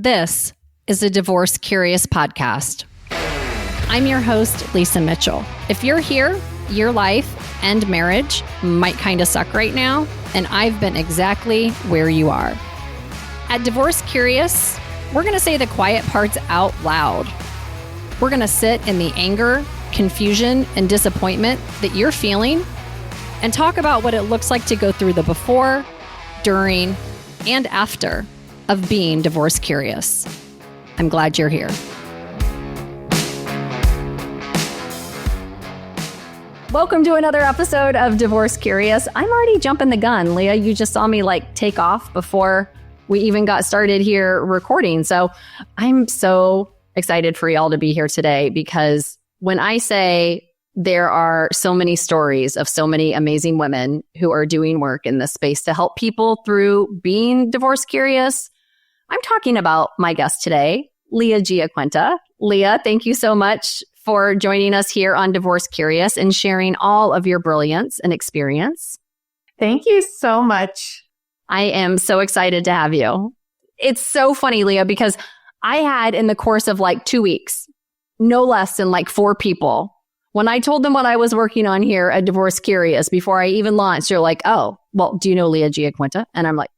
This is a Divorce Curious podcast. I'm your host, Lisa Mitchell. If you're here, your life and marriage might kind of suck right now, and I've been exactly where you are. At Divorce Curious, we're going to say the quiet parts out loud. We're going to sit in the anger, confusion, and disappointment that you're feeling and talk about what it looks like to go through the before, during, and after of being divorce curious. I'm glad you're here. Welcome to another episode of Divorce Curious. I'm already jumping the gun. Leah, you just saw me take off before we even got started here recording. So I'm so excited for y'all to be here today, because when I say there are so many stories of so many amazing women who are doing work in this space to help people through being divorce curious, I'm talking about my guest today, Leah GiaQuinta. Leah, thank you so much for joining us here on Divorce Curious and sharing all of your brilliance and experience. Thank you so much. I am so excited to have you. It's so funny, Leah, because I had in the course of 2 weeks, no less than 4 people. When I told them what I was working on here at Divorce Curious before I even launched, they're like, oh, well, do you know Leah GiaQuinta? And I'm like,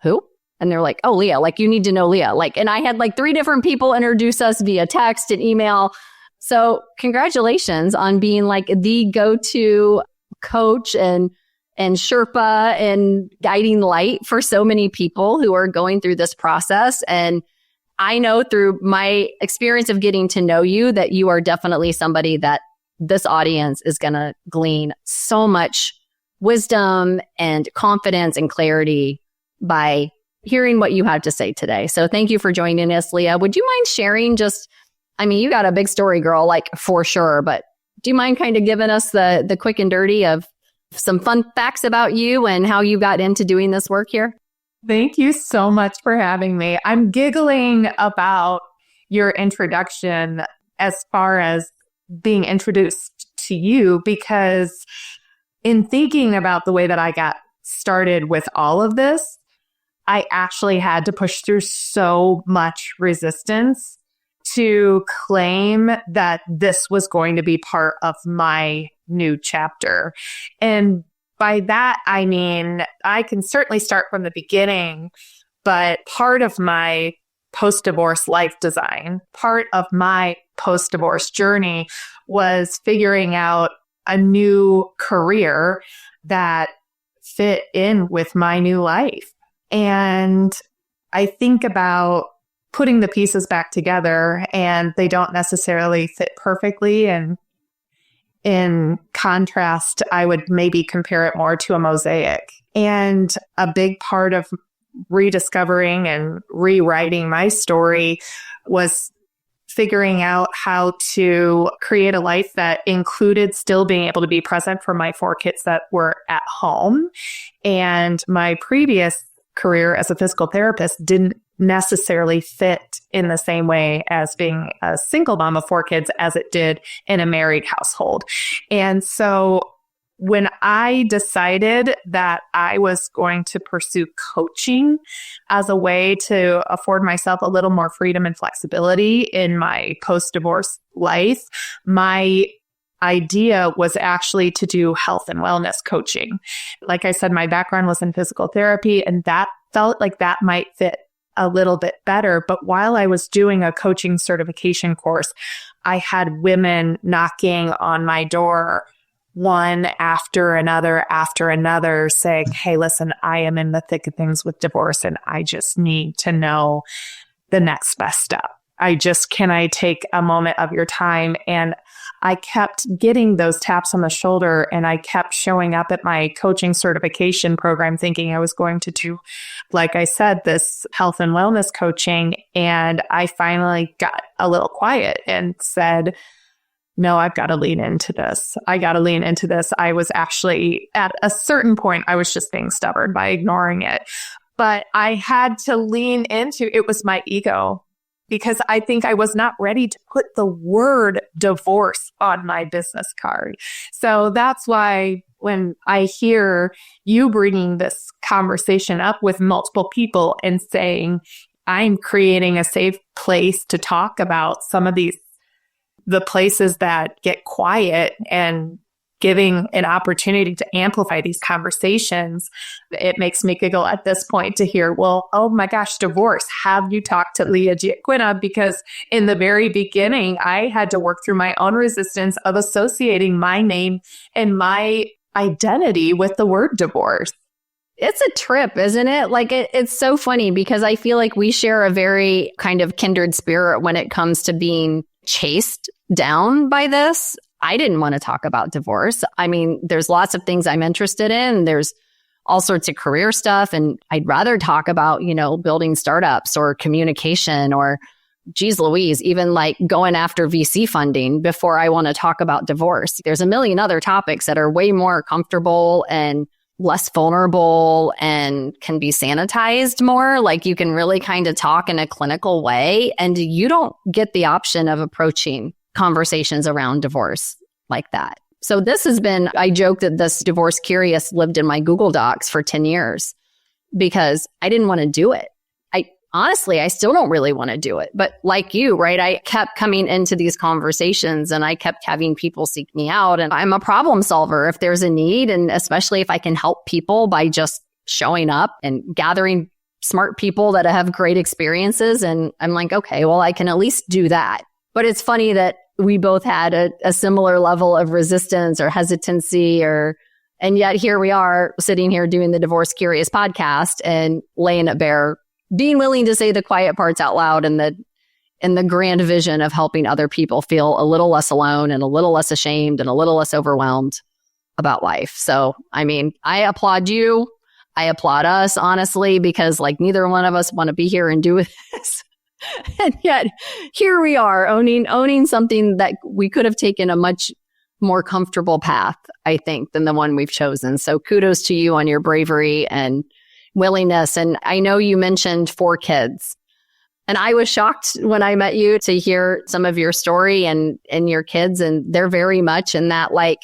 who? And they're like, oh, Leah, you need to know Leah. And I had 3 different people introduce us via text and email. So congratulations on being the go-to coach and Sherpa and guiding light for so many people who are going through this process. And I know through my experience of getting to know you that you are definitely somebody that this audience is going to glean so much wisdom and confidence and clarity by hearing what you had to say today. So thank you for joining us, Leah. Would you mind sharing you got a big story, girl, for sure, but do you mind kind of giving us the quick and dirty of some fun facts about you and how you got into doing this work here? Thank you so much for having me. I'm giggling about your introduction as far as being introduced to you, because in thinking about the way that I got started with all of this, I actually had to push through so much resistance to claim that this was going to be part of my new chapter. And by that, I mean, I can certainly start from the beginning, but part of my post-divorce life design, part of my post-divorce journey was figuring out a new career that fit in with my new life. And I think about putting the pieces back together, and they don't necessarily fit perfectly. And in contrast, I would maybe compare it more to a mosaic. And a big part of rediscovering and rewriting my story was figuring out how to create a life that included still being able to be present for my 4 kids that were at home. And my previous career as a physical therapist didn't necessarily fit in the same way as being a single mom of 4 kids as it did in a married household. And so when I decided that I was going to pursue coaching as a way to afford myself a little more freedom and flexibility in my post-divorce life, my idea was actually to do health and wellness coaching. Like I said, my background was in physical therapy, and that felt like that might fit a little bit better. But while I was doing a coaching certification course, I had women knocking on my door, one after another, saying, hey, listen, I am in the thick of things with divorce, and I just need to know the next best step. Can I take a moment of your time? And I kept getting those taps on the shoulder, and I kept showing up at my coaching certification program thinking I was going to do, like I said, this health and wellness coaching. And I finally got a little quiet and said, no, I've got to lean into this. I was actually at a certain point, I was just being stubborn by ignoring it. But I had to lean into it was my ego, because I think I was not ready to put the word divorce on my business card. So that's why when I hear you bringing this conversation up with multiple people and saying, I'm creating a safe place to talk about some of the places that get quiet and giving an opportunity to amplify these conversations. It makes me giggle at this point to hear, well, oh my gosh, divorce. Have you talked to Leah GiaQuinta? Because in the very beginning, I had to work through my own resistance of associating my name and my identity with the word divorce. It's a trip, isn't it? Like it's so funny because I feel like we share a very kind of kindred spirit when it comes to being chased down by this. I didn't want to talk about divorce. I mean, there's lots of things I'm interested in. There's all sorts of career stuff. And I'd rather talk about, building startups or communication or, geez Louise, even like going after VC funding before I want to talk about divorce. There's a million other topics that are way more comfortable and less vulnerable and can be sanitized more. Like you can really kind of talk in a clinical way. And you don't get the option of approaching conversations around divorce like that. So this has been, I joke that this divorce curious lived in my Google Docs for 10 years because I didn't want to do it. Honestly, I still don't really want to do it. But like you, right, I kept coming into these conversations and I kept having people seek me out. And I'm a problem solver if there's a need. And especially if I can help people by just showing up and gathering smart people that have great experiences. And I'm like, okay, well, I can at least do that. But it's funny that we both had a similar level of resistance or hesitancy and yet here we are sitting here doing the Divorce Curious podcast and laying it bare, being willing to say the quiet parts out loud and the grand vision of helping other people feel a little less alone and a little less ashamed and a little less overwhelmed about life. So, I mean, I applaud you. I applaud us, honestly, because like neither one of us want to be here and do this. And yet here we are owning something that we could have taken a much more comfortable path, I think, than the one we've chosen. So kudos to you on your bravery and willingness. And I know you mentioned 4 kids. And I was shocked when I met you to hear some of your story and your kids. And they're very much in that like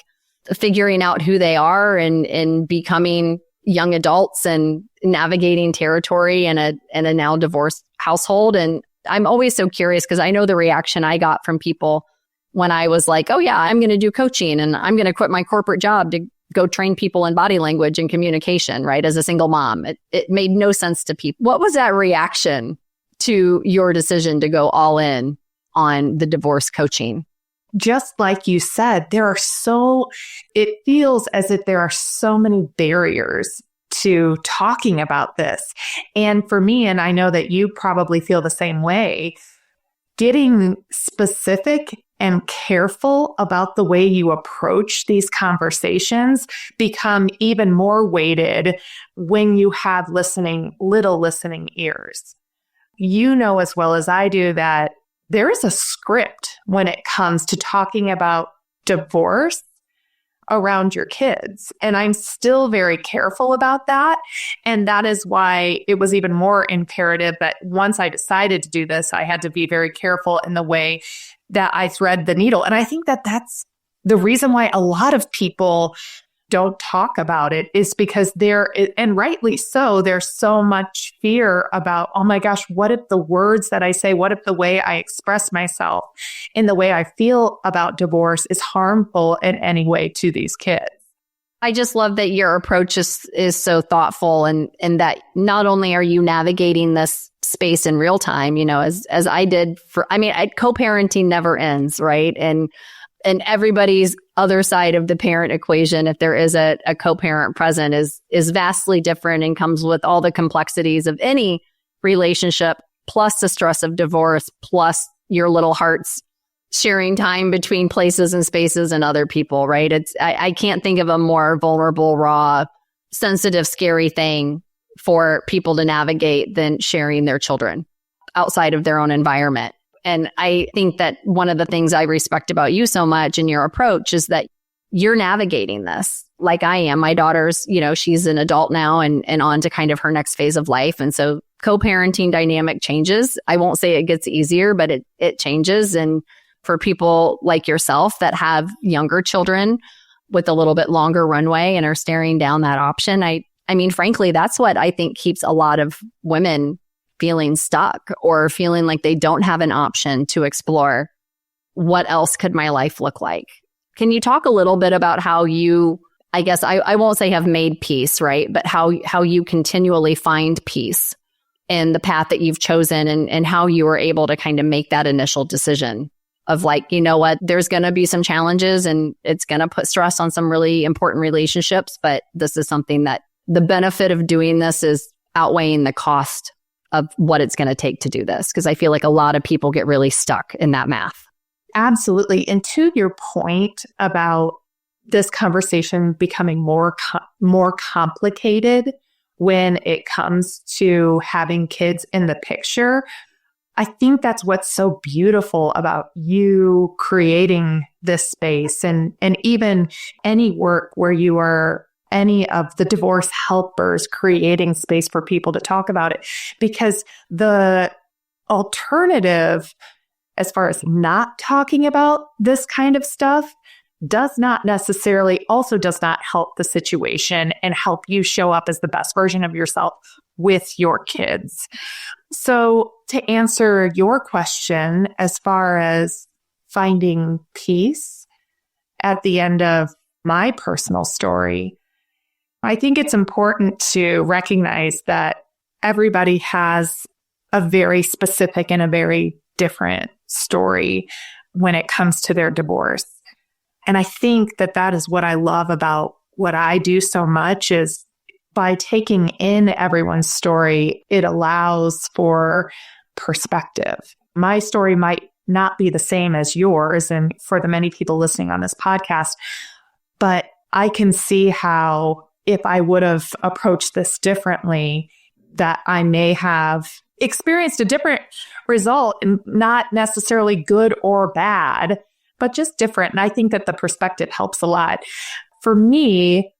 figuring out who they are and becoming young adults and navigating territory in a now divorced household. And I'm always so curious because I know the reaction I got from people when I was like, oh yeah, I'm going to do coaching and I'm going to quit my corporate job to go train people in body language and communication, right? As a single mom. It made no sense to people. What was that reaction to your decision to go all in on the divorce coaching? Just like you said, it feels as if there are so many barriers to talking about this. And for me, and I know that you probably feel the same way, getting specific and careful about the way you approach these conversations become even more weighted when you have little listening ears. You know as well as I do that there is a script when it comes to talking about divorce around your kids. And I'm still very careful about that. And that is why it was even more imperative that once I decided to do this, I had to be very careful in the way that I thread the needle. And I think that that's the reason why a lot of people don't talk about it is because and rightly so, there's so much fear about, oh my gosh, what if the words that I say, what if the way I express myself and the way I feel about divorce is harmful in any way to these kids? I just love that your approach is so thoughtful and that not only are you navigating this space in real time, as I did co-parenting never ends, right? And everybody's other side of the parent equation, if there is a co-parent present, is vastly different and comes with all the complexities of any relationship, plus the stress of divorce, plus your little hearts sharing time between places and spaces and other people, right? I can't think of a more vulnerable, raw, sensitive, scary thing for people to navigate than sharing their children outside of their own environment. And I think that one of the things I respect about you so much in your approach is that you're navigating this like I am. My daughter's, she's an adult now and on to kind of her next phase of life. And so co-parenting dynamic changes. I won't say it gets easier, but it changes. And for people like yourself that have younger children with a little bit longer runway and are staring down that option, I mean, frankly, that's what I think keeps a lot of women feeling stuck or feeling like they don't have an option to explore what else could my life look like. Can you talk a little bit about how you, I guess I won't say have made peace, right? But how you continually find peace in the path that you've chosen and how you were able to kind of make that initial decision of like, you know what, there's going to be some challenges and it's going to put stress on some really important relationships. But this is something that the benefit of doing this is outweighing the cost of what it's going to take to do this. Because I feel like a lot of people get really stuck in that math. Absolutely. And to your point about this conversation becoming more complicated when it comes to having kids in the picture, I think that's what's so beautiful about you creating this space and even any work where you are any of the divorce helpers creating space for people to talk about it. Because the alternative, as far as not talking about this kind of stuff, does not help the situation and help you show up as the best version of yourself with your kids. So to answer your question, as far as finding peace at the end of my personal story, I think it's important to recognize that everybody has a very specific and a very different story when it comes to their divorce. And I think that is what I love about what I do so much is by taking in everyone's story, it allows for perspective. My story might not be the same as yours and for the many people listening on this podcast, but I can see how if I would have approached this differently, that I may have experienced a different result, and not necessarily good or bad, but just different. And I think that the perspective helps a lot. For me,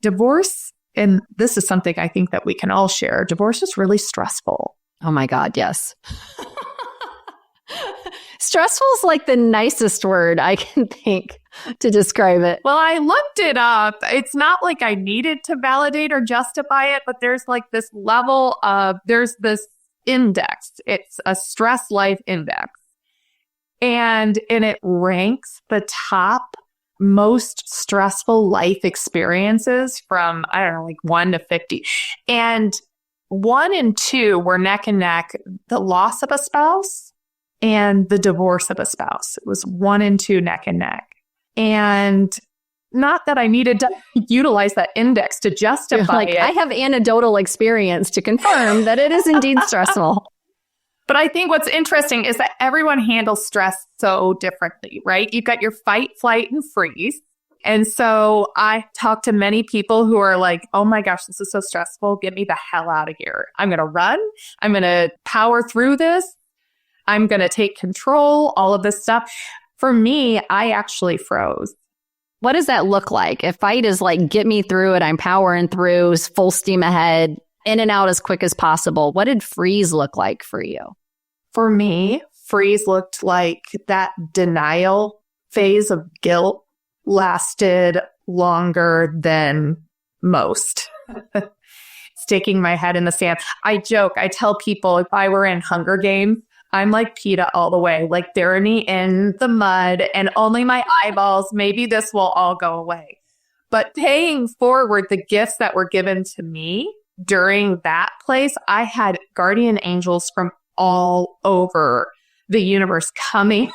divorce, and this is something I think that we can all share, divorce is really stressful. Oh my God, yes. Stressful is like the nicest word I can think to describe it. Well, I looked it up. It's not like I needed to validate or justify it, but there's like this level of, there's this index. It's a stress life index. And it ranks the top most stressful life experiences from, I don't know, like 1 to 50. And 1 and 2 were neck and neck, the loss of a spouse and the divorce of a spouse. It was 1 and 2 neck and neck. And not that I needed to utilize that index to justify it. I have anecdotal experience to confirm that it is indeed stressful. But I think what's interesting is that everyone handles stress so differently, right? You've got your fight, flight, and freeze. And so I talk to many people who are like, oh my gosh, this is so stressful. Get me the hell out of here. I'm going to run. I'm going to power through this. I'm going to take control, all of this stuff. For me, I actually froze. What does that look like? If fight is like, get me through it, I'm powering through, full steam ahead, in and out as quick as possible. What did freeze look like for you? For me, freeze looked like that denial phase of guilt lasted longer than most. Sticking my head in the sand. I joke, I tell people if I were in Hunger Games, I'm like PETA all the way, like Therany in the mud and only my eyeballs, maybe this will all go away. But paying forward the gifts that were given to me during that place, I had guardian angels from all over the universe coming.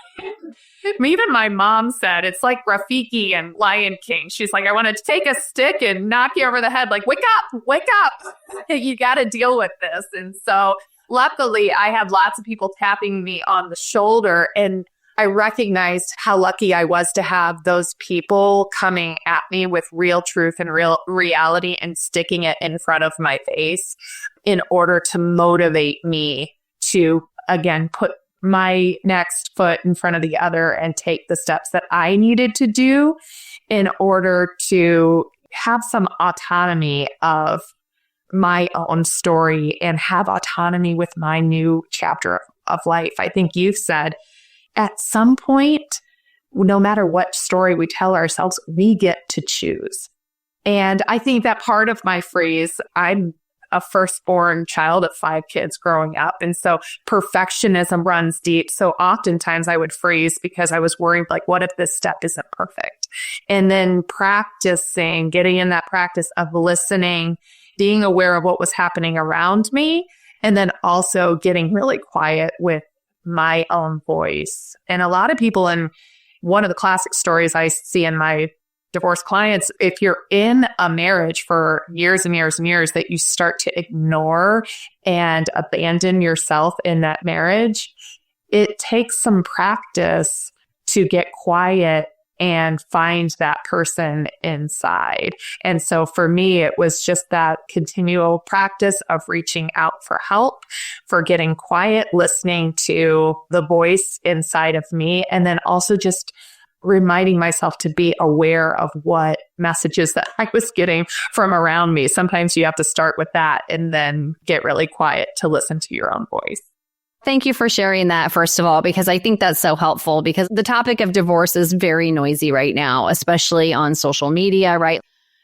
Even my mom said, it's like Rafiki and Lion King. She's like, I want to take a stick and knock you over the head. Like, wake up. You got to deal with this. And so luckily, I had lots of people tapping me on the shoulder, and I recognized how lucky I was to have those people coming at me with real truth and real reality and sticking it in front of my face in order to motivate me to, again, put my next foot in front of the other and take the steps that I needed to do in order to have some autonomy of my own story and have autonomy with my new chapter of life. I think you've said at some point, no matter what story we tell ourselves, we get to choose. And I think that part of my phrase, I'm a firstborn child of 5 kids growing up. And so perfectionism runs deep. So oftentimes I would freeze because I was worried, like, what if this step isn't perfect? And then practicing, getting in that practice of listening, being aware of what was happening around me, and then also getting really quiet with my own voice. And a lot of people, and one of the classic stories I see in my divorce clients, if you're in a marriage for years and years and years, that you start to ignore and abandon yourself in that marriage, it takes some practice to get quiet and find that person inside. And so for me, it was just that continual practice of reaching out for help, for getting quiet, listening to the voice inside of me, and then also just reminding myself to be aware of what messages that I was getting from around me. Sometimes you have to start with that and then get really quiet to listen to your own voice. Thank you for sharing that, first of all, because I think that's so helpful, because the topic of divorce is very noisy right now, especially on social media, right?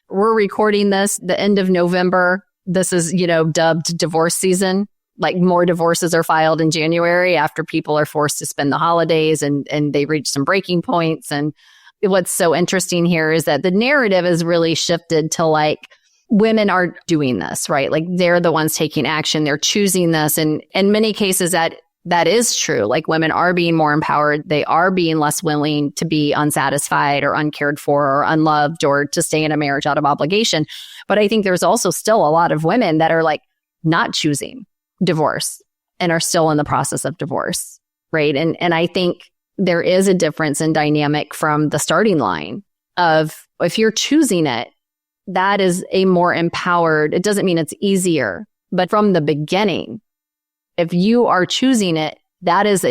We're recording this the end of November. This is, dubbed divorce season. Like, more divorces are filed in January after people are forced to spend the holidays and they reach some breaking points. And what's so interesting here is that the narrative is really shifted to, like, women are doing this, right? Like, they're the ones taking action. They're choosing this. And in many cases that is true. Like, women are being more empowered. They are being less willing to be unsatisfied or uncared for or unloved or to stay in a marriage out of obligation. But I think there's also still a lot of women that are, like, not choosing divorce and are still in the process of divorce, right? And I think there is a difference in dynamic from the starting line of, if you're choosing it, that is a more empowered, it doesn't mean it's easier, but from the beginning, if you are choosing it, that is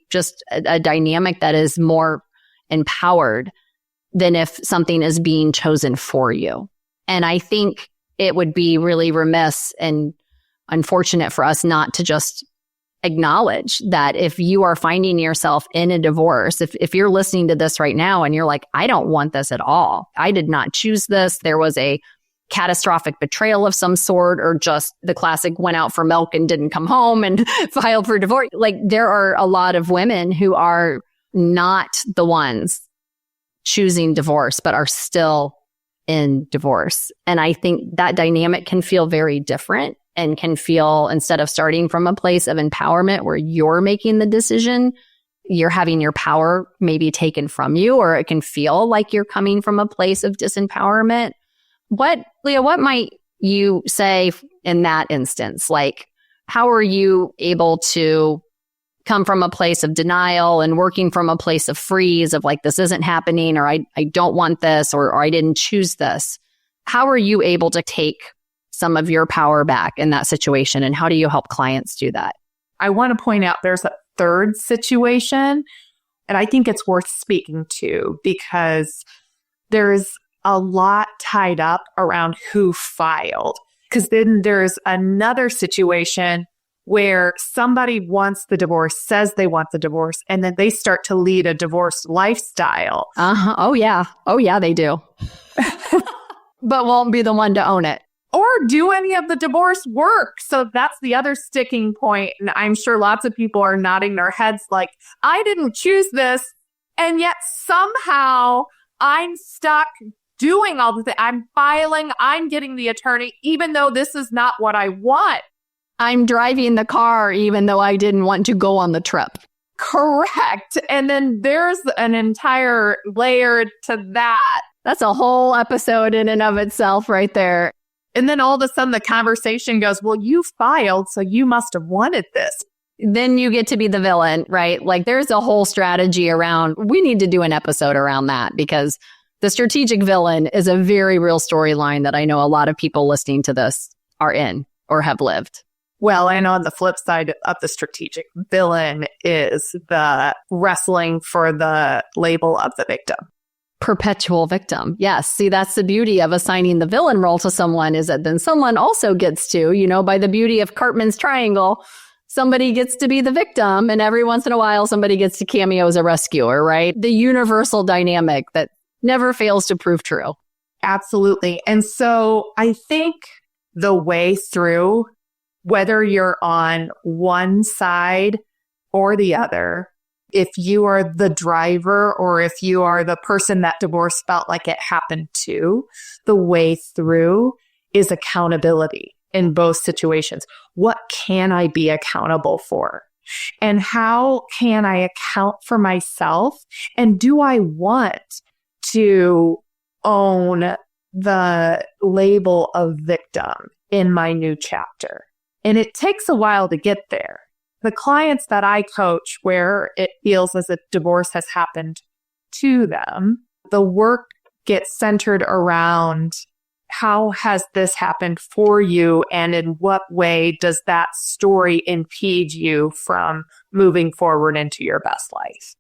just a dynamic that is more empowered than if something is being chosen for you. And I think it would be really remiss and unfortunate for us not to just acknowledge that if you are finding yourself in a divorce, if you're listening to this right now and you're like, I don't want this at all. I did not choose this. There was a catastrophic betrayal of some sort, or just the classic went out for milk and didn't come home and filed for divorce. Like, there are a lot of women who are not the ones choosing divorce, but are still in divorce. And I think that dynamic can feel very different, and can feel, instead of starting from a place of empowerment where you're making the decision, you're having your power maybe taken from you, or it can feel like you're coming from a place of disempowerment. Leah, what might you say in that instance? Like, how are you able to come from a place of denial and working from a place of freeze of, like, this isn't happening, or I don't want this, or I didn't choose this? How are you able to take some of your power back in that situation? And how do you help clients do that? I want to point out there's a third situation, and I think it's worth speaking to, because there's a lot tied up around who filed. Because then there's another situation where somebody wants the divorce, says they want the divorce, and then they start to lead a divorced lifestyle. Oh, yeah. Oh, yeah, they do. But won't be the one to own it. Or do any of the divorce work. So that's the other sticking point. And I'm sure lots of people are nodding their heads like, I didn't choose this. And yet somehow I'm stuck doing all the things. I'm filing, I'm getting the attorney, even though this is not what I want. I'm driving the car, even though I didn't want to go on the trip. Correct. And then there's an entire layer to that. That's a whole episode in and of itself right there. And then all of a sudden the conversation goes, well, you filed, so you must have wanted this. Then you get to be the villain, right? Like, there's a whole strategy around, we need to do an episode around that, because the strategic villain is a very real storyline that I know a lot of people listening to this are in or have lived. Well, and on the flip side of the strategic villain is the wrestling for the label of the victim. Perpetual victim. Yes. See, that's the beauty of assigning the villain role to someone, is that then someone also gets to, by the beauty of Cartman's triangle, somebody gets to be the victim, and every once in a while somebody gets to cameo as a rescuer, right? The universal dynamic that never fails to prove true. Absolutely. And so I think the way through, whether you're on one side or the other, if you are the driver or if you are the person that divorce felt like it happened to, the way through is accountability in both situations. What can I be accountable for? And how can I account for myself? And do I want to own the label of victim in my new chapter? And it takes a while to get there. The clients that I coach where it feels as if divorce has happened to them, the work gets centered around how has this happened for you and in what way does that story impede you from moving forward into your best life?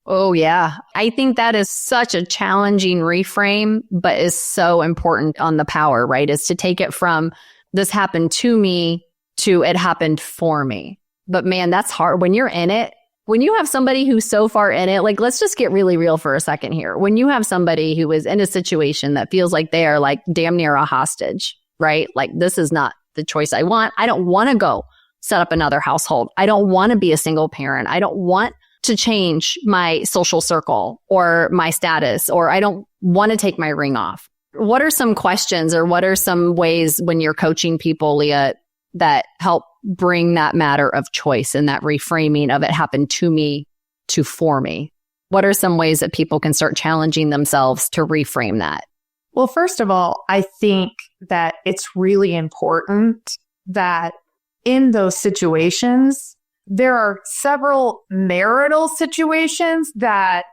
Oh, yeah. I think that is such a challenging reframe, but is so important on the power, right? Is to take it from this happened to me to it happened for me. But man, that's hard when you're in it. When you have somebody who's so far in it, like, let's just get really real for a second here. When you have somebody who is in a situation that feels like they are like damn near a hostage, right? Like, this is not the choice I want. I don't want to go set up another household. I don't want to be a single parent. I don't want to change my social circle or my status, or I don't want to take my ring off. What are some questions or what are some ways when you're coaching people, Leah, that help bring that matter of choice and that reframing of it happened to me to for me? What are some ways that people can start challenging themselves to reframe that? Well, first of all, I think that it's really important that in those situations, there are several marital situations that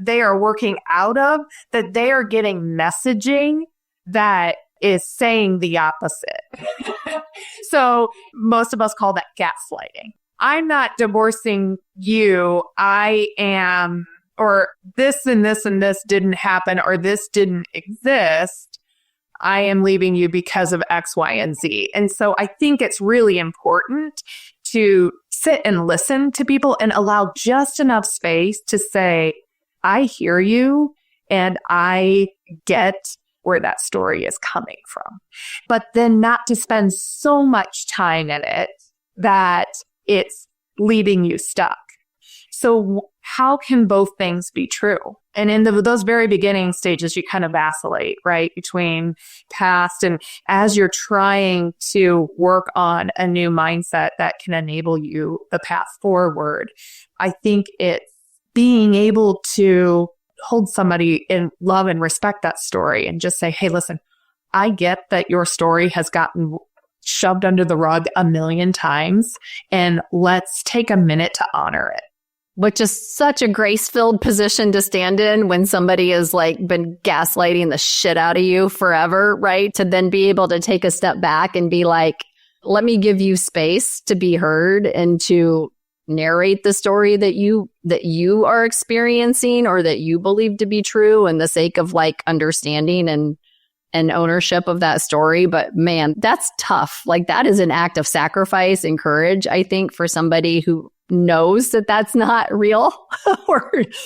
they are working out of, that they are getting messaging that is saying the opposite. So most of us call that gaslighting. I'm not divorcing you. I am, or this and this and this didn't happen, or this didn't exist. I am leaving you because of X, Y, and Z. And so I think it's really important to sit and listen to people and allow just enough space to say, I hear you and I get where that story is coming from. But then not to spend so much time in it that it's leaving you stuck. So how can both things be true? And in those very beginning stages, you kind of vacillate, right, between past and as you're trying to work on a new mindset that can enable you the path forward. I think it's being able to hold somebody in love and respect that story and just say, hey, listen, I get that your story has gotten shoved under the rug a million times, and let's take a minute to honor it. Which is such a grace-filled position to stand in when somebody has like been gaslighting the shit out of you forever, right? To then be able to take a step back and be like, let me give you space to be heard and to narrate the story that you are experiencing or that you believe to be true in the sake of like understanding and ownership of that story. But man, that's tough. Like, that is an act of sacrifice and courage, I think, for somebody who knows that that's not real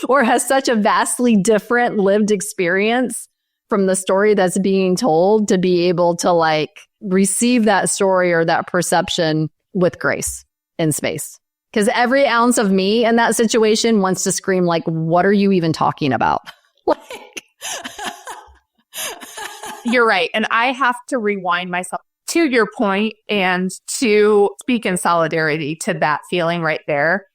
or has such a vastly different lived experience from the story that's being told, to be able to like receive that story or that perception with grace and space. Because every ounce of me in that situation wants to scream like, what are you even talking about? Like, you're right. And I have to rewind myself to your point and to speak in solidarity to that feeling right there.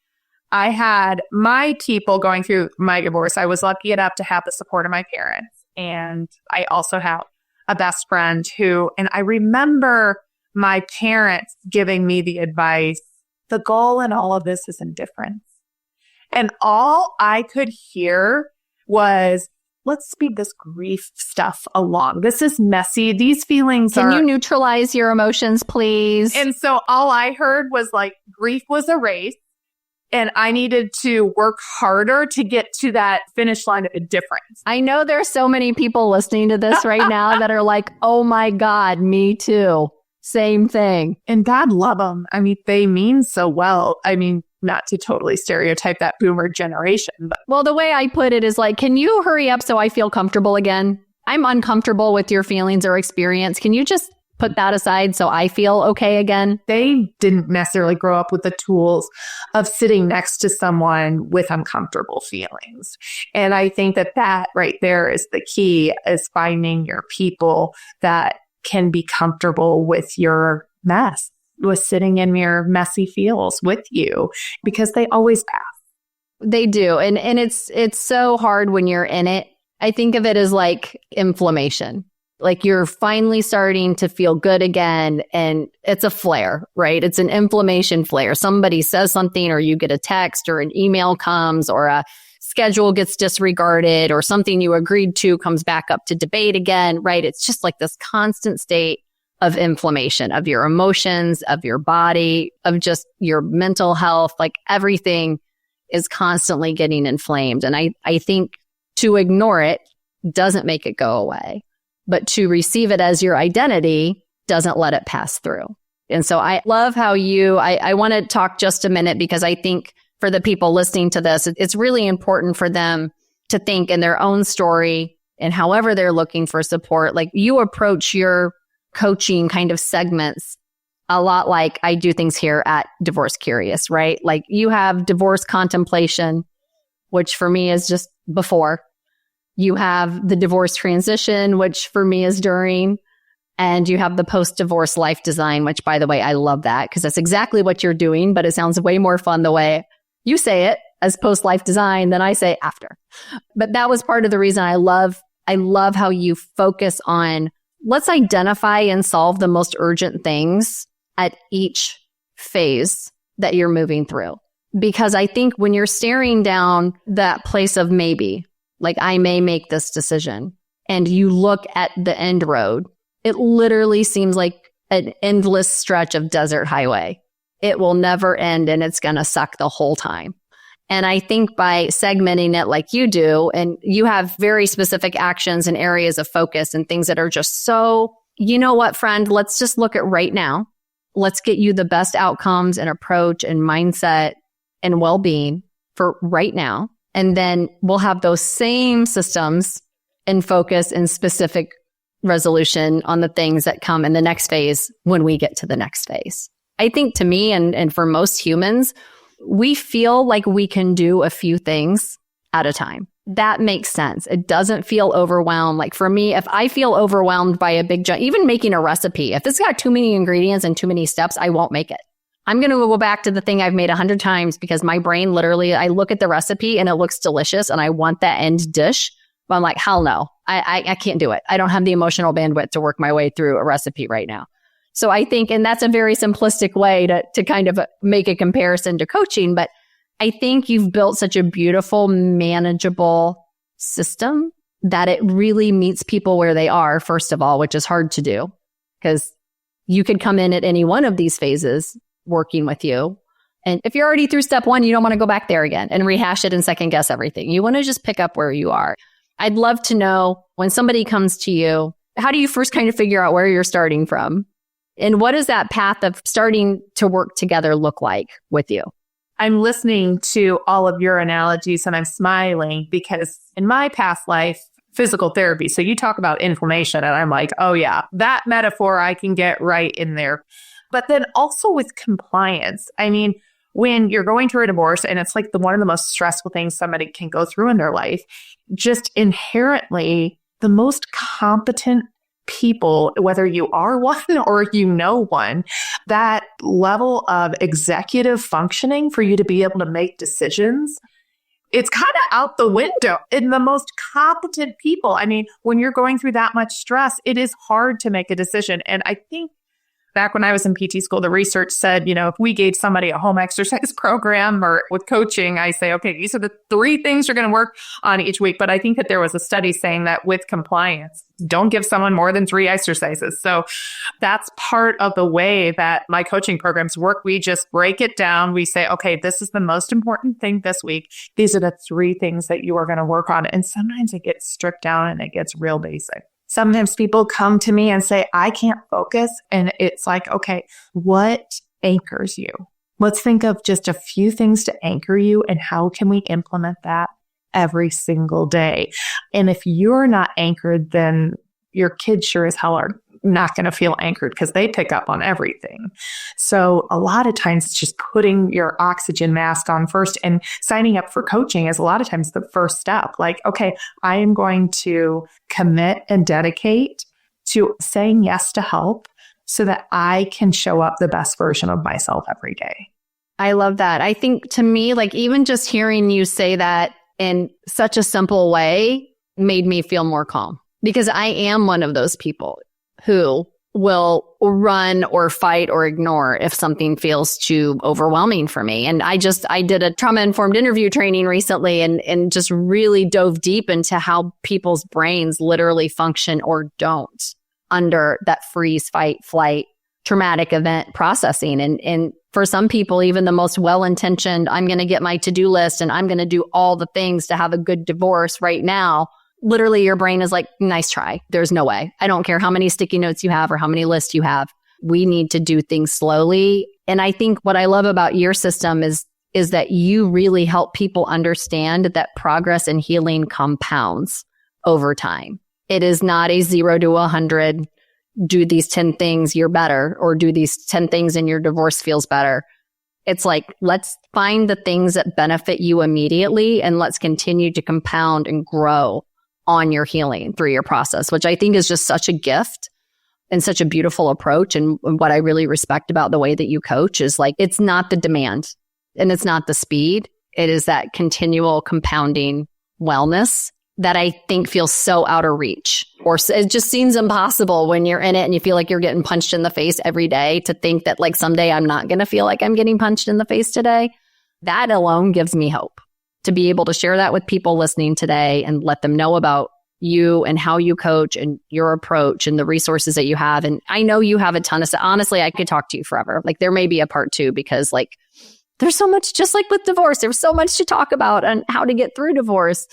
I had my people going through my divorce. I was lucky enough to have the support of my parents. And I also have a best friend and I remember my parents giving me the advice, the goal in all of this is indifference. And all I could hear was, let's speed this grief stuff along. This is messy. These feelings Can you neutralize your emotions, please? And so all I heard was like, grief was a race and I needed to work harder to get to that finish line of indifference. I know there's so many people listening to this right now that are like, oh my God, me too. Same thing. And God love them. I mean, they mean so well. I mean, not to totally stereotype that boomer generation. But. Well, the way I put it is like, can you hurry up so I feel comfortable again? I'm uncomfortable with your feelings or experience. Can you just put that aside so I feel okay again. They didn't necessarily grow up with the tools of sitting next to someone with uncomfortable feelings. And I think that right there is the key, is finding your people that can be comfortable with your mess, with sitting in your messy feels with you, because they always pass. They do. And it's so hard when you're in it. I think of it as like inflammation. Like you're finally starting to feel good again, and it's a flare, right? It's an inflammation flare. Somebody says something, or you get a text, or an email comes, or a schedule gets disregarded, or something you agreed to comes back up to debate again, right? It's just like this constant state of inflammation of your emotions, of your body, of just your mental health. Like everything is constantly getting inflamed. And I think to ignore it doesn't make it go away. But to receive it as your identity doesn't let it pass through. And so I love how I want to talk just a minute, because I think for the people listening to this, it's really important for them to think in their own story and however they're looking for support. Like you approach your coaching kind of segments a lot like I do things here at Divorce Curious, right? Like you have divorce contemplation, which for me is just before. You have the divorce transition, which for me is during, and you have the post-divorce life design, which, by the way, I love that because that's exactly what you're doing, but it sounds way more fun the way you say it as post-life design than I say after. But that was part of the reason I love how you focus on, let's identify and solve the most urgent things at each phase that you're moving through. Because I think when you're staring down that place of maybe, like I may make this decision, and you look at the end road, it literally seems like an endless stretch of desert highway. It will never end, and it's going to suck the whole time. And I think by segmenting it like you do, and you have very specific actions and areas of focus and things that are just so, you know what, friend, let's just look at right now. Let's get you the best outcomes and approach and mindset and well-being for right now. And then we'll have those same systems and focus and specific resolution on the things that come in the next phase when we get to the next phase. I think to me and for most humans, we feel like we can do a few things at a time. That makes sense. It doesn't feel overwhelmed. Like for me, if I feel overwhelmed by a big giant, even making a recipe, if it's got too many ingredients and too many steps, I won't make it. I'm going to go back to the thing I've made 100 times because my brain literally, I look at the recipe and it looks delicious and I want that end dish. But I'm like, hell no, I can't do it. I don't have the emotional bandwidth to work my way through a recipe right now. So I think, and that's a very simplistic way to kind of make a comparison to coaching, but I think you've built such a beautiful, manageable system that it really meets people where they are, first of all, which is hard to do because you could come in at any one of these phases working with you. And if you're already through step one, you don't want to go back there again and rehash it and second guess everything. You want to just pick up where you are. I'd love to know when somebody comes to you, how do you first kind of figure out where you're starting from? And what does that path of starting to work together look like with you? I'm listening to all of your analogies and I'm smiling because in my past life, physical therapy. So you talk about inflammation and I'm like, oh yeah, that metaphor I can get right in there. But then also with compliance, I mean, when you're going through a divorce and it's like one of the most stressful things somebody can go through in their life, just inherently the most competent people, whether you are one or you know one, that level of executive functioning for you to be able to make decisions, it's kind of out the window in the most competent people. I mean, when you're going through that much stress, it is hard to make a decision. And I think back when I was in PT school, the research said, if we gave somebody a home exercise program or with coaching, I say, okay, these are the 3 things you're going to work on each week. But I think that there was a study saying that with compliance, don't give someone more than 3 exercises. So that's part of the way that my coaching programs work. We just break it down. We say, okay, this is the most important thing this week. These are the 3 things that you are going to work on. And sometimes it gets stripped down and it gets real basic. Sometimes people come to me and say, I can't focus. And it's like, okay, what anchors you? Let's think of just a few things to anchor you and how can we implement that every single day? And if you're not anchored, then your kids sure as hell are not going to feel anchored because they pick up on everything. So a lot of times it's just putting your oxygen mask on first, and signing up for coaching is a lot of times the first step. Like, okay, I am going to commit and dedicate to saying yes to help so that I can show up the best version of myself every day. I love that. I think to me, like even just hearing you say that in such a simple way made me feel more calm, because I am one of those people who will run or fight or ignore if something feels too overwhelming for me. And I did a trauma-informed interview training recently and just really dove deep into how people's brains literally function or don't under that freeze, fight, flight, traumatic event processing. And for some people, even the most well-intentioned, I'm going to get my to-do list and I'm going to do all the things to have a good divorce right now. Literally, your brain is like, nice try. There's no way. I don't care how many sticky notes you have or how many lists you have. We need to do things slowly. And I think what I love about your system is that you really help people understand that progress and healing compounds over time. It is not a 0 to 100. Do these 10 things, you're better, or do these 10 things and your divorce feels better. It's like, let's find the things that benefit you immediately and let's continue to compound and grow on your healing through your process, which I think is just such a gift and such a beautiful approach. And what I really respect about the way that you coach is like, it's not the demand and it's not the speed. It is that continual compounding wellness that I think feels so out of reach, or it just seems impossible when you're in it and you feel like you're getting punched in the face every day, to think that like someday I'm not going to feel like I'm getting punched in the face today. That alone gives me hope to be able to share that with people listening today and let them know about you and how you coach and your approach and the resources that you have. And I know you have a ton of, honestly, I could talk to you forever. Like there may be a part 2, because like there's so much, just like with divorce, there's so much to talk about and how to get through divorce.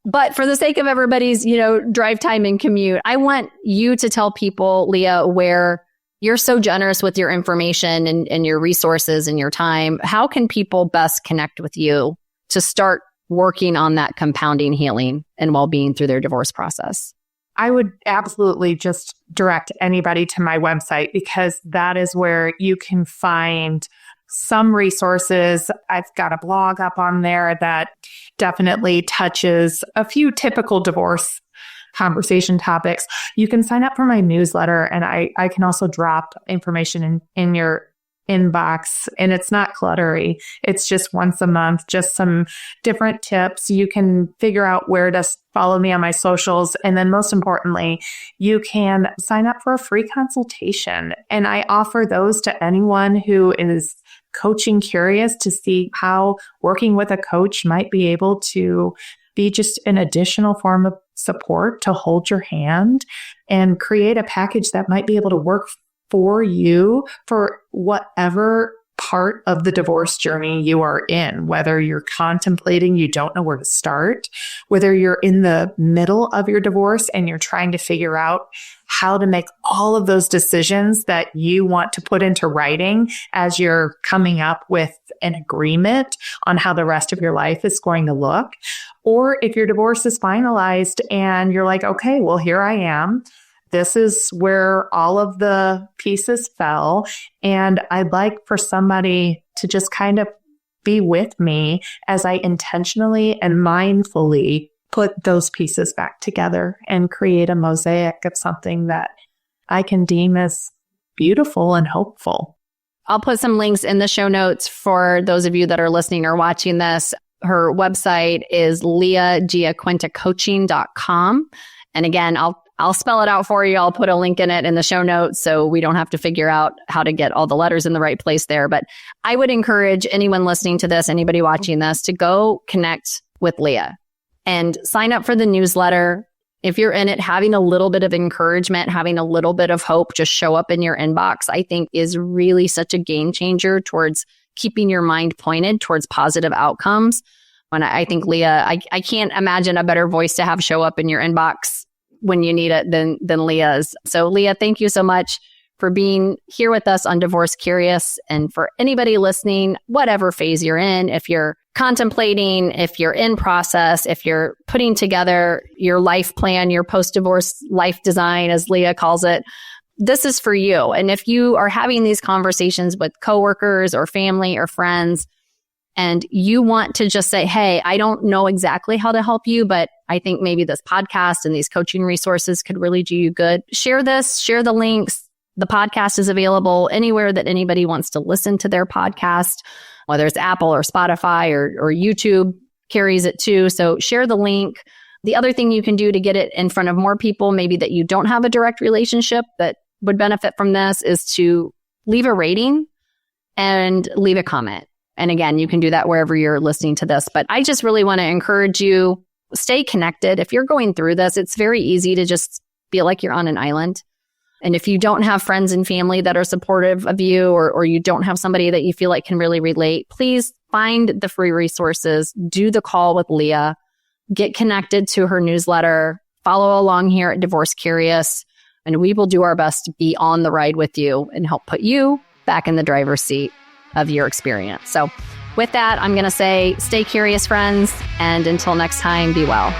But for the sake of everybody's, drive time and commute, I want you to tell people, Leah, where you're so generous with your information and your resources and your time. How can people best connect with you to start working on that compounding healing and well-being through their divorce process? I would absolutely just direct anybody to my website, because that is where you can find some resources. I've got a blog up on there that definitely touches a few typical divorce conversation topics. You can sign up for my newsletter, and I can also drop information in your inbox, and it's not cluttery. It's just once a month, just some different tips. You can figure out where to follow me on my socials. And then most importantly, you can sign up for a free consultation. And I offer those to anyone who is coaching curious, to see how working with a coach might be able to be just an additional form of support to hold your hand and create a package that might be able to work for you for whatever part of the divorce journey you are in, whether you're contemplating, you don't know where to start, whether you're in the middle of your divorce and you're trying to figure out how to make all of those decisions that you want to put into writing as you're coming up with an agreement on how the rest of your life is going to look. Or if your divorce is finalized and you're like, okay, well, here I am. This is where all of the pieces fell. And I'd like for somebody to just kind of be with me as I intentionally and mindfully put those pieces back together and create a mosaic of something that I can deem as beautiful and hopeful. I'll put some links in the show notes for those of you that are listening or watching this. Her website is leahgiaquintacoaching.com. And again, I'll spell it out for you. I'll put a link in it in the show notes so we don't have to figure out how to get all the letters in the right place there. But I would encourage anyone listening to this, anybody watching this, to go connect with Leah and sign up for the newsletter. If you're in it, having a little bit of encouragement, having a little bit of hope just show up in your inbox, I think is really such a game changer towards keeping your mind pointed towards positive outcomes. When I think Leah, I can't imagine a better voice to have show up in your inbox when you need it than Leah's. So Leah, thank you so much for being here with us on Divorce Curious. And for anybody listening, whatever phase you're in, if you're contemplating, if you're in process, if you're putting together your life plan, your post-divorce life design, as Leah calls it, this is for you. And if you are having these conversations with coworkers or family or friends, and you want to just say, hey, I don't know exactly how to help you, but I think maybe this podcast and these coaching resources could really do you good. Share this, share the links. The podcast is available anywhere that anybody wants to listen to their podcast, whether it's Apple or Spotify or YouTube carries it too. So share the link. The other thing you can do to get it in front of more people, maybe that you don't have a direct relationship that would benefit from this, is to leave a rating and leave a comment. And again, you can do that wherever you're listening to this. But I just really want to encourage you, stay connected. If you're going through this, it's very easy to just feel like you're on an island. And if you don't have friends and family that are supportive of you, or you don't have somebody that you feel like can really relate, please find the free resources, do the call with Leah, get connected to her newsletter, follow along here at Divorce Curious, and we will do our best to be on the ride with you and help put you back in the driver's seat of your experience. So with that, I'm going to say, stay curious, friends. And until next time, be well.